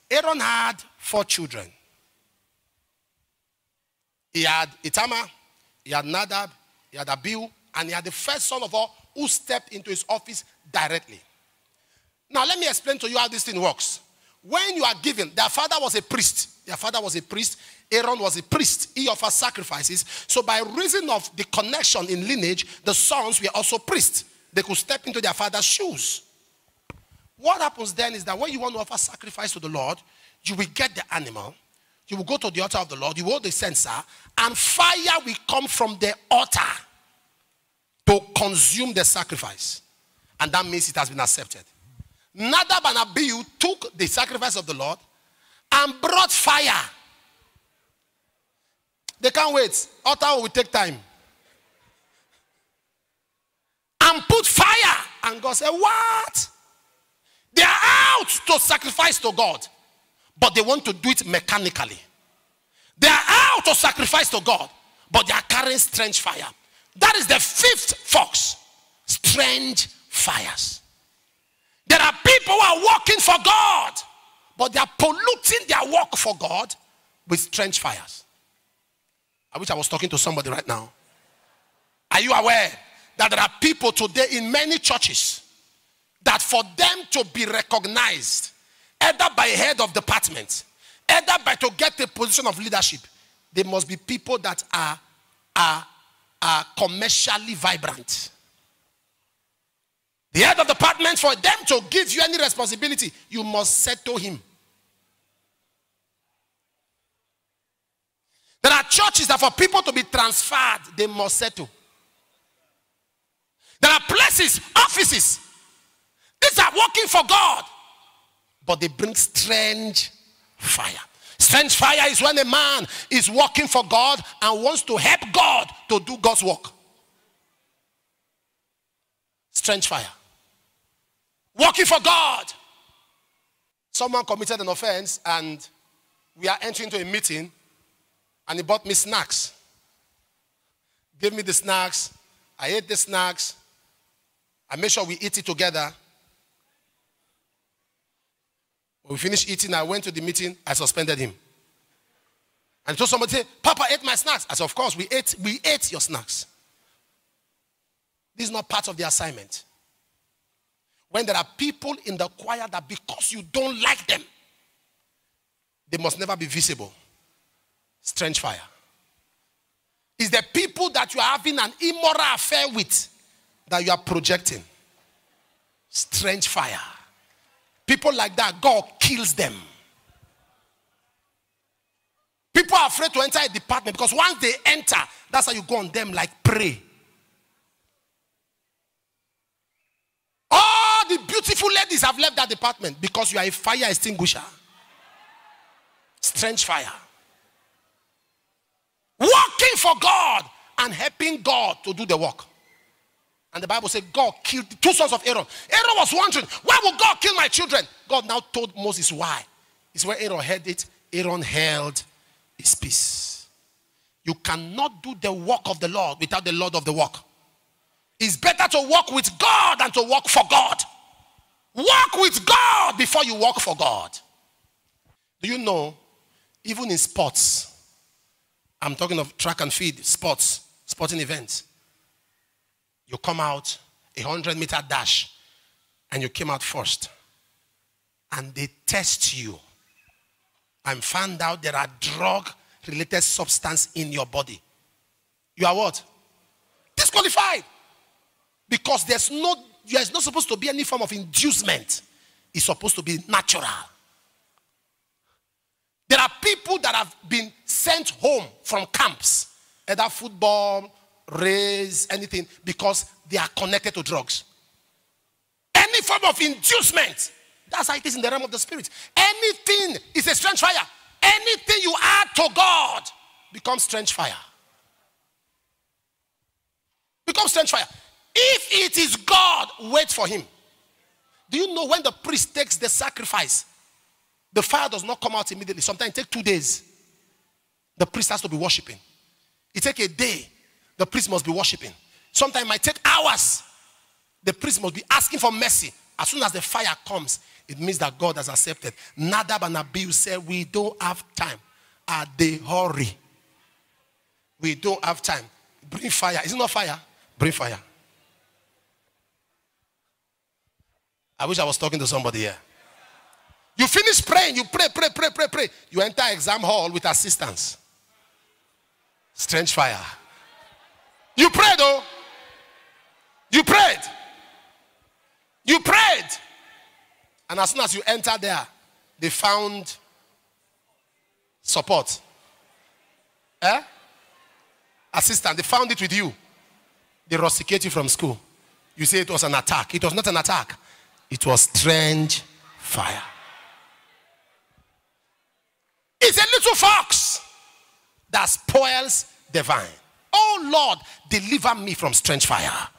Aaron had 4 children. He had Itamar, he had Nadab, he had Abihu, and he had the first son of all who stepped into his office directly. Now, let me explain to you how this thing works. When you are given, their father was a priest. Their father was a priest. Aaron was a priest. He offered sacrifices. So by reason of the connection in lineage, the sons were also priests. They could step into their father's shoes. What happens then is that when you want to offer sacrifice to the Lord, you will get the animal. You will go to the altar of the Lord. You hold the censer. And fire will come from the altar to consume the sacrifice. And that means it has been accepted. Nadab and Abihu took the sacrifice of the Lord and brought fire. They can't wait. Altar will take time. And put fire. And God said, what? They are out to sacrifice to God. But they want to do it mechanically. They are out to sacrifice to God. But they are carrying strange fire. That is the 5th fox. Strange fires. There are people who are working for God, but they are polluting their work for God with strange fires. I wish I was talking to somebody right now. Are you aware that there are people today in many churches that for them to be recognized, either by head of department, either by to get a position of leadership, they must be people that are commercially vibrant. The head of the department, for them to give you any responsibility, you must settle him. There are churches that for people to be transferred, they must settle. There are places, offices, these are working for God, but they bring strange fire. Strange fire is when a man is working for God and wants to help God to do God's work. Strange fire. Working for God. Someone committed an offense and we are entering into a meeting and he bought me snacks. Gave me the snacks. I ate the snacks. I made sure we eat it together. When we finished eating, I went to the meeting. I suspended him. And told somebody, say, Papa ate my snacks. I said, of course, we ate your snacks. This is not part of the assignment. When there are people in the choir that because you don't like them, they must never be visible. Strange fire. It's the people that you are having an immoral affair with that you are projecting. Strange fire. People like that, God kills them. People are afraid to enter a department because once they enter, that's how you go on them like prey. All the beautiful ladies have left that department because you are a fire extinguisher. Strange fire. Working for God and helping God to do the work. And the Bible said God killed the 2 sons of Aaron. Aaron was wondering, why would God kill my children? God now told Moses why. It's where Aaron heard it. Aaron held his peace. You cannot do the work of the Lord without the Lord of the work. It's better to work with God than to work for God. Work with God before you work for God. Do you know, even in sports, I'm talking of track and field, sporting events. You come out 100-meter dash and you came out first. And they test you and found out there are drug-related substance in your body. You are what? Disqualified. Because there's not supposed to be any form of inducement. It's supposed to be natural. There are people that have been sent home from camps, either football, race, anything, because they are connected to drugs. Any form of inducement, that's how it is in the realm of the spirit. Anything is a strange fire. Anything you add to God becomes strange fire. Becomes strange fire. If it is God, wait for him. Do you know when the priest takes the sacrifice, the fire does not come out immediately. Sometimes it takes 2 days. The priest has to be worshiping. It takes a day. The priest must be worshiping. Sometimes it might take hours. The priest must be asking for mercy. As soon as the fire comes, it means that God has accepted. Nadab and Abihu said, we don't have time. Are they hurry? We don't have time. Bring fire. Is it not fire? Bring fire. I wish I was talking to somebody here. You finish praying, you pray. You enter exam hall with assistants. Strange fire. You prayed though. You prayed. You prayed. And as soon as you enter there, they found support. Assistant, they found it with you. They rusticate you from school. You say it was an attack. It was not an attack. It was strange fire. It's a little fox that spoils the vine. Oh Lord, deliver me from strange fire.